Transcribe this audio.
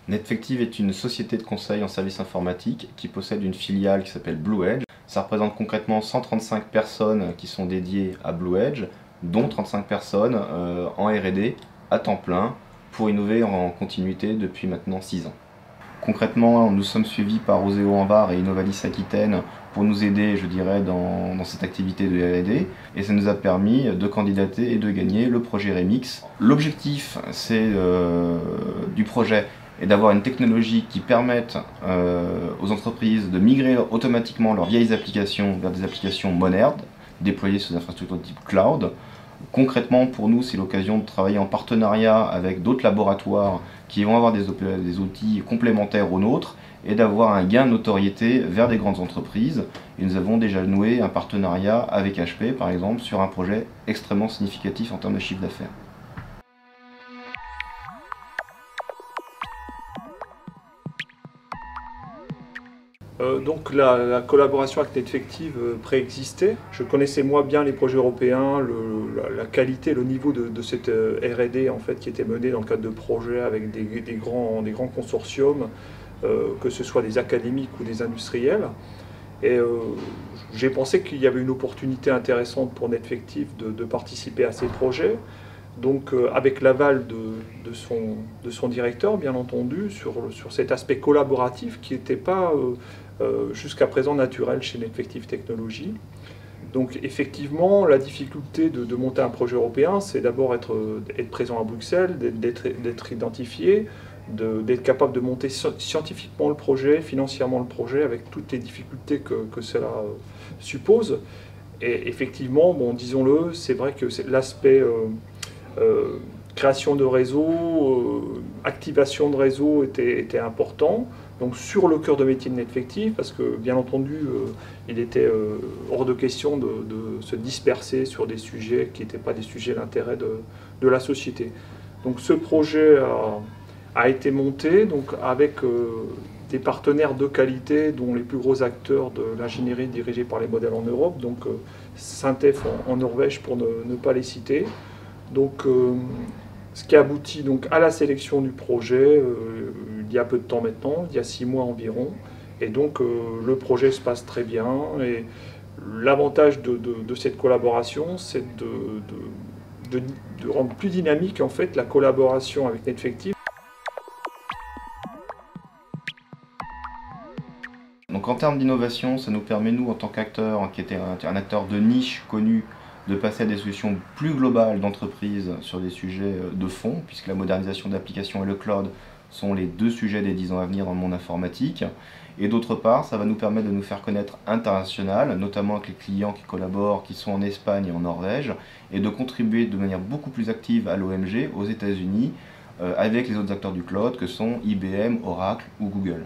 Netfective est une société de conseil en services informatiques qui possède une filiale qui s'appelle BlueEdge. Ça représente concrètement 135 personnes qui sont dédiées à BlueEdge, dont 35 personnes en R&D à temps plein pour innover en continuité depuis maintenant 6 ans. Concrètement, nous sommes suivis par Oseo en Var et Innovalis Aquitaine pour nous aider, je dirais, dans cette activité de R&D, et ça nous a permis de candidater et de gagner le projet Remix. L'objectif du projet est d'avoir une technologie qui permette aux entreprises de migrer automatiquement leurs vieilles applications vers des applications modernes, déployées sur des infrastructures de type cloud. Concrètement, pour nous, c'est l'occasion de travailler en partenariat avec d'autres laboratoires qui vont avoir des outils complémentaires aux nôtres et d'avoir un gain de notoriété vers des grandes entreprises. Et nous avons déjà noué un partenariat avec HP, par exemple, sur un projet extrêmement significatif en termes de chiffre d'affaires. Donc la collaboration avec Netfective préexistait. Je connaissais moi bien les projets européens, la qualité, le niveau de cette R&D en fait, qui était menée dans le cadre de projets avec des grands consortiums, que ce soit des académiques ou des industriels. Et j'ai pensé qu'il y avait une opportunité intéressante pour Netfective de participer à ces projets. Donc avec l'aval de son directeur, bien entendu, sur cet aspect collaboratif qui n'était pas jusqu'à présent naturel chez Netfective Technologies. Donc effectivement, la difficulté de monter un projet européen, c'est d'abord être présent à Bruxelles, d'être identifié, d'être capable de monter scientifiquement le projet, financièrement le projet, avec toutes les difficultés que cela suppose. Et effectivement, bon, disons-le, c'est vrai que l'aspect création de réseau, activation de réseau était important. Donc sur le cœur de métier de Netfective, parce que bien entendu, il était hors de question de se disperser sur des sujets qui n'étaient pas des sujets d'intérêt de la société. Donc ce projet a été monté donc, avec des partenaires de qualité, dont les plus gros acteurs de l'ingénierie dirigée par les modèles en Europe, donc Syntef en Norvège pour ne pas les citer. Donc, ce qui aboutit donc à la sélection du projet il y a peu de temps maintenant, il y a 6 mois environ. Et donc le projet se passe très bien. Et l'avantage de cette collaboration, c'est de rendre plus dynamique en fait la collaboration avec Netfective. Donc en termes d'innovation, ça nous permet, nous, en tant qu'acteurs, qui était un acteur de niche connu, de passer à des solutions plus globales d'entreprise sur des sujets de fond, puisque la modernisation d'applications et le cloud sont les 2 sujets des 10 ans à venir dans le monde informatique. Et d'autre part, ça va nous permettre de nous faire connaître international, notamment avec les clients qui collaborent, qui sont en Espagne et en Norvège, et de contribuer de manière beaucoup plus active à l'OMG, aux États-Unis, avec les autres acteurs du cloud que sont IBM, Oracle ou Google.